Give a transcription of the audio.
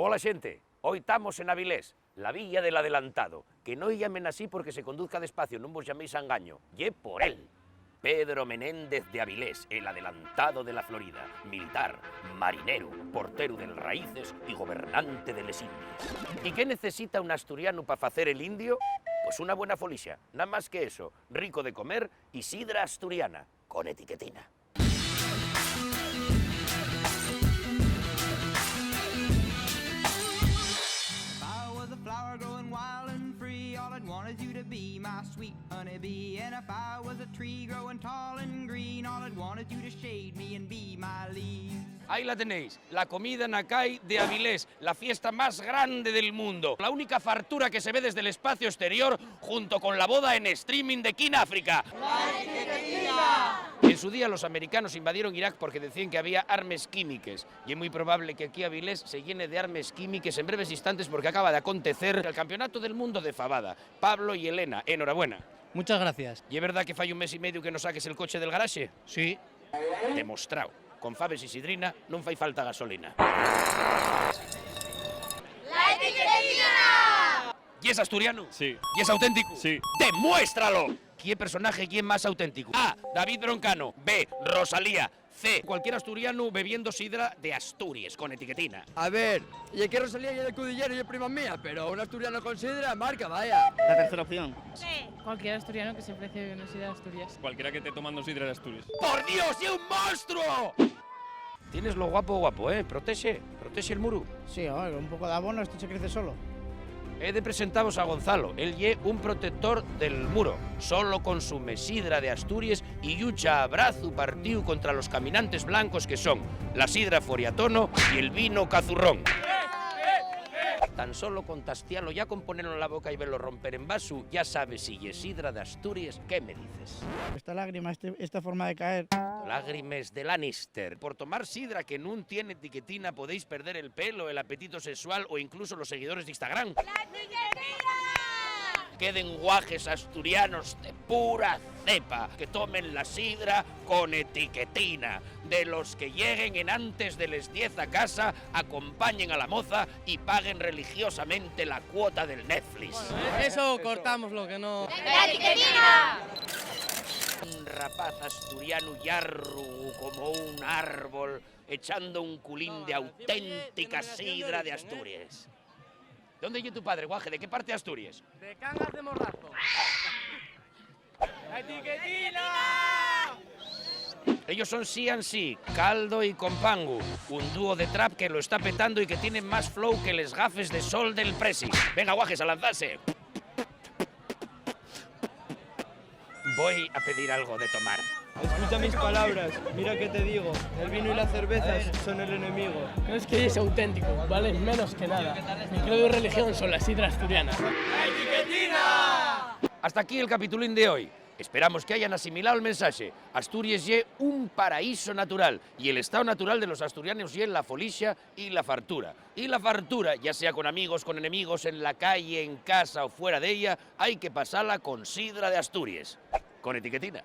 Hola xente, hoy estamos en Avilés, la villa del adelantado, que no llamen así porque se conduzca despacio, non vos llaméis a engaño, ye por él. Pedro Menéndez de Avilés, el adelantado de la Florida, militar, marinero, portero del Raíces y gobernante de les Indias. ¿Y qué necesita un asturiano para hacer el indio? Pues una buena folixa, nada más que eso, rico de comer y sidra asturiana, con etiquetina. My sweet honeybee, and if I was a tree growing tall and green, all I'd want is you to shade me and be my leaves. Ahí la tenéis, la comida Nakai de Avilés, la fiesta más grande del mundo, la única fartura que se ve desde el espacio exterior junto con la boda en streaming de King África. En su día los americanos invadieron Irak porque decían que había armas químicas y es muy probable que aquí Avilés se llene de armas químicas en breves instantes porque acaba de acontecer el Campeonato del Mundo de Fabada. Pablo y Elena, enhorabuena. Muchas gracias. ¿Y es verdad que falla un mes y medio que no saques el coche del garaje? Sí. Demostrado. Con faves y sidrina non fai falta gasolina. ¡La etiquetina! ¿Y es asturiano? Sí. ¿Y es auténtico? Sí. ¡Demuéstralo! ¿Quién personaje, quién más auténtico? A. David Broncano. B. Rosalía. C. Cualquier asturiano bebiendo sidra de Asturias, con etiquetina. A ver, y es que Rosalía y el Cudillero y es prima mía, pero un asturiano con sidra, marca, vaya. La tercera opción. Sí. Cualquier asturiano que se precie de Universidad de Asturias. Cualquiera que esté tomando sidra de Asturias. ¡Por Dios, y un monstruo! Tienes lo guapo, ¿eh? Protege el muro. Sí, oye, un poco de abono, esto se crece solo. He de presentaros a Gonzalo. Él ye un protector del muro. Solo consume sidra de Asturias y lucha a brazo partido contra los caminantes blancos que son la sidra foriatono y el vino cazurrón. Tan solo con tastialo, ya con ponerlo en la boca y verlo romper en vaso, ya sabes si es sidra de Asturias. ¿Qué me dices? Esta lágrima, esta forma de caer. Lágrimas de Lannister. Por tomar sidra que no tiene etiquetina podéis perder el pelo, el apetito sexual o incluso los seguidores de Instagram. ¡La etiquetina! Queden guajes asturianos de pura cepa, que tomen la sidra con etiquetina, de los que lleguen en antes de les 10 a casa, acompañen a la moza y paguen religiosamente la cuota del Netflix. Eso cortamos lo que no. ¡La etiquetina! Un rapaz asturiano yarru como un árbol, echando un culín de auténtica sidra de Asturias. ¿Dónde vive tu padre, guaje? ¿De qué parte de Asturias? De Cangas de Morrazo. ¡La etiquetina! Ellos son C&C, Caldo y Compangu, un dúo de trap que lo está petando y que tiene más flow que les gafes de sol del Presi. Venga, guajes, a lanzarse. Voy a pedir algo de tomar. Escucha mis palabras, mira que te digo, el vino y las cervezas son el enemigo. No es que es auténtico, vale menos que nada. Mi credo y religión son la sidra asturiana. Hasta aquí el capitulín de hoy. Esperamos que hayan asimilado el mensaje. Asturias ye un paraíso natural y el estado natural de los asturianos ye la folixa y la fartura. Y la fartura, ya sea con amigos, con enemigos, en la calle, en casa o fuera de ella, hay que pasarla con sidra de Asturias, con etiquetina.